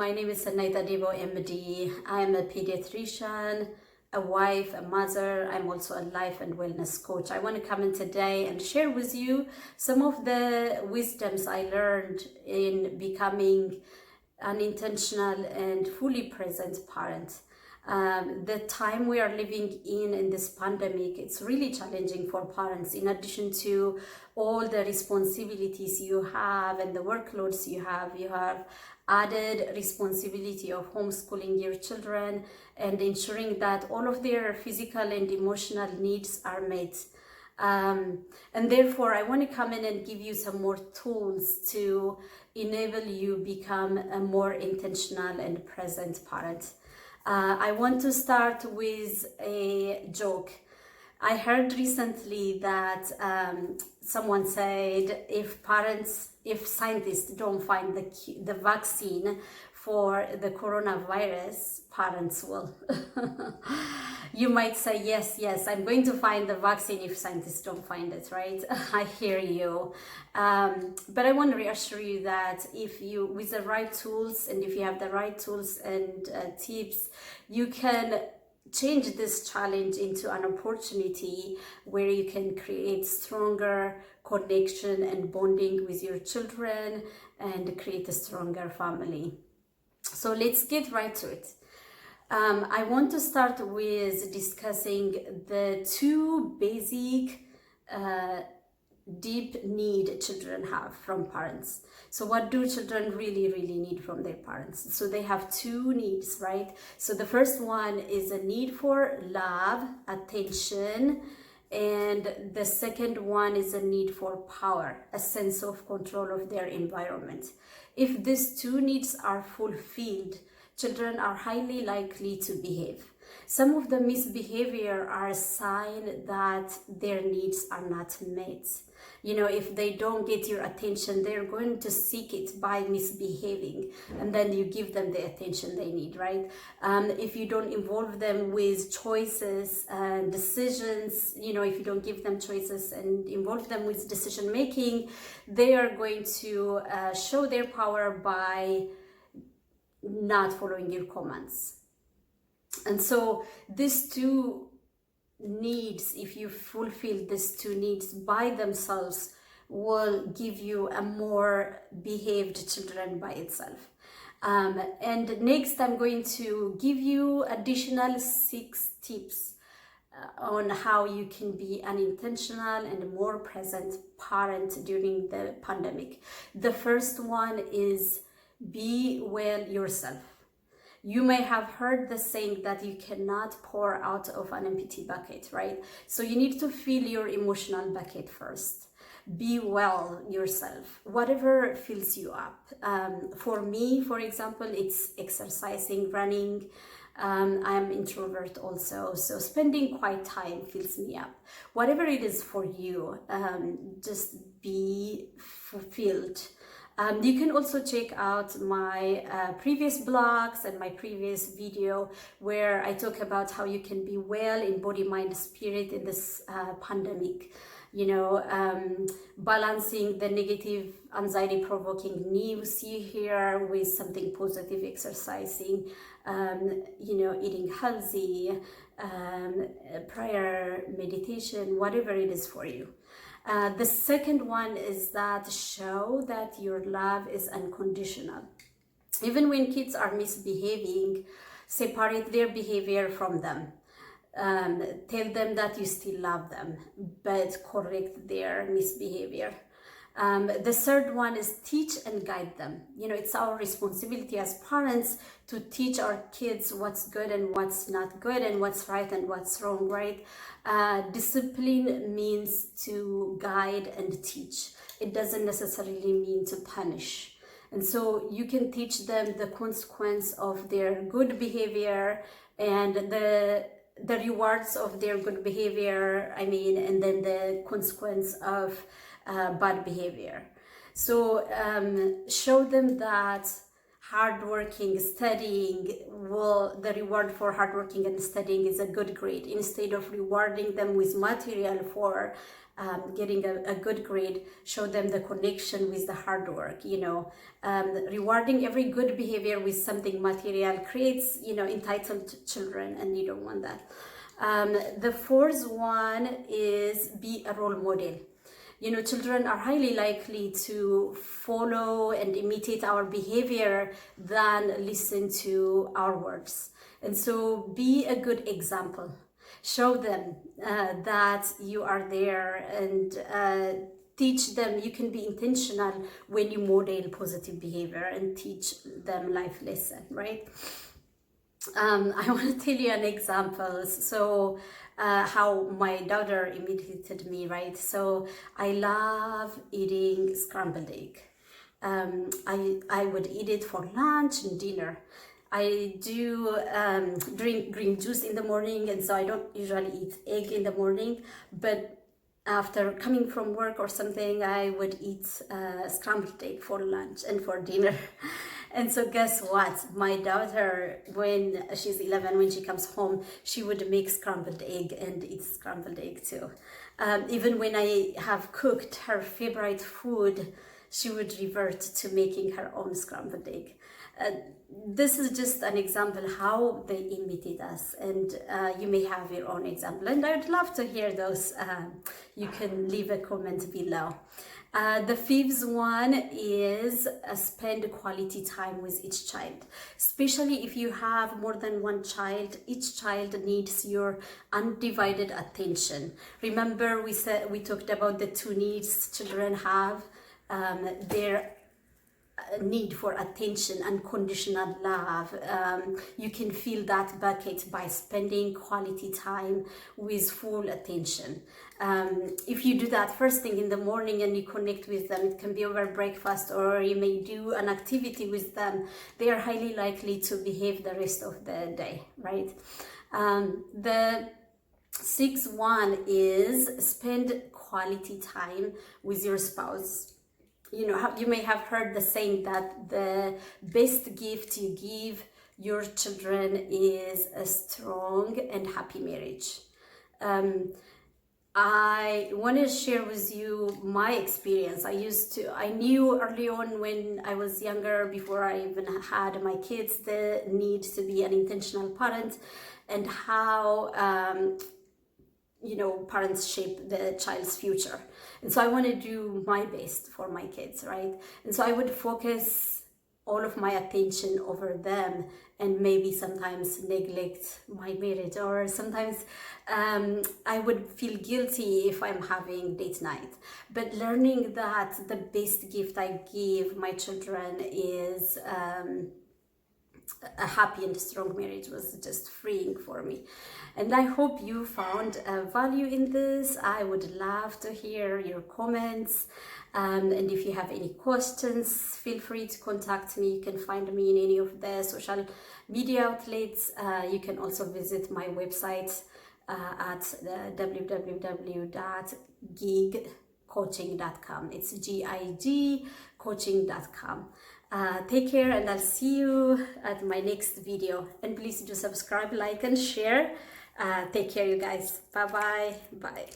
my name is Sanaita Devo, MD. I'm a pediatrician, a wife, a mother. I'm also a life and wellness coach. I want to come in today and share with you some of the wisdoms I learned in becoming an intentional and fully present parent. The time we are living in this pandemic, it's really challenging for parents. In addition to all the responsibilities you have and the workloads you have added responsibility of homeschooling your children and ensuring that all of their physical and emotional needs are met. And therefore, I want to come in and give you some more tools to enable you become a more intentional and present parent. I want to start with a joke. I heard recently that someone said if scientists don't find the vaccine for the coronavirus, parents will. You might say, yes, I'm going to find the vaccine if scientists don't find it, right? I hear you. But I want to reassure you that if you, with the right tools, and if you have the right tools and tips, you can change this challenge into an opportunity where you can create stronger connection and bonding with your children and create a stronger family. So let's get right to it. I want to start with discussing the two basic deep need children have from parents. So what do children really need from their parents? So they have two needs, right? So the first one is a need for love, attention, and the second one is a need for power, a sense of control of their environment. If these two needs are fulfilled, children are highly likely to behave. Some of the misbehavior are a sign that their needs are not met. You know, if they don't get your attention, they're going to seek it by misbehaving, and then you give them the attention they need, right? If you don't involve them with choices and decisions, you know, if you don't give them choices and involve them with decision making, they are going to show their power by not following your commands. And so these two needs, if you fulfill these two needs by themselves, will give you a more behaved children by itself. And next, I'm going to give you additional 6 tips on how you can be an intentional and more present parent during the pandemic. The first one is be well yourself. You may have heard the saying that you cannot pour out of an empty bucket, right? So you need to fill your emotional bucket first. Be well yourself, whatever fills you up. For me, for example, it's exercising, running. I'm introvert also, so spending quiet time fills me up. Whatever it is for you, just be fulfilled. You can also check out my previous blogs and my previous video where I talk about how you can be well in body, mind, spirit in this pandemic. You know, balancing the negative, anxiety-provoking news you hear with something positive, exercising, you know, eating healthy, prayer, meditation, whatever it is for you. The second one is that show that your love is unconditional. Even when kids are misbehaving, separate their behavior from them. Tell them that you still love them, but correct their misbehavior. The third one is teach and guide them. You know, it's our responsibility as parents to teach our kids what's good and what's not good and what's right and what's wrong, right? Discipline means to guide and teach. It doesn't necessarily mean to punish. And so you can teach them the consequence of their good behavior and the rewards of their good behavior, and then the consequence of bad behavior. So show them that hardworking, studying, the reward for hardworking and studying is a good grade, instead of rewarding them with material for getting a good grade, show them the connection with the hard work. Rewarding every good behavior with something material creates, entitled children, and you don't want that. The fourth one is be a role model. Children are highly likely to follow and imitate our behavior than listen to our words. And so be a good example. Show them that you are there, and teach them. You can be intentional when you model positive behavior and teach them life lesson, right? I want to tell you an example. So how my daughter imitated me, right? So I love eating scrambled egg. I would eat it for lunch and dinner. I do drink green juice in the morning, and so I don't usually eat egg in the morning, but after coming from work or something, I would eat scrambled egg for lunch and for dinner. And so guess what? My daughter, when she's 11, when she comes home, she would make scrambled egg and eat scrambled egg too. Even when I have cooked her favorite food, she would revert to making her own scrambled egg. This is just an example how they imitate us, and you may have your own example, and I would love to hear those. You can leave a comment below. The fifth one is spend quality time with each child. Especially if you have more than one child, each child needs your undivided attention. Remember, we talked about the two needs children have. Their need for attention, unconditional love. You can fill that bucket by spending quality time with full attention. If you do that first thing in the morning and you connect with them, it can be over breakfast, or you may do an activity with them, they are highly likely to behave the rest of the day, right? The sixth one is spend quality time with your spouse. You may have heard the saying that the best gift you give your children is a strong and happy marriage. I want to share with you my experience. I knew early on when I was younger, before I even had my kids, the need to be an intentional parent, and how parents shape the child's future. And so I want to do my best for my kids, right? And so I would focus all of my attention over them, and maybe sometimes neglect my marriage, or sometimes I would feel guilty if I'm having date night. But learning that the best gift I give my children is a happy and strong marriage was just freeing for me. And I hope you found value in this. I would love to hear your comments. And if you have any questions, feel free to contact me. You can find me in any of the social media outlets. You can also visit my website at www.gigcoaching.com. It's GIG coaching.com. Take care, and I'll see you at my next video. And please do subscribe, like, and share. Take care, you guys. Bye-bye. Bye.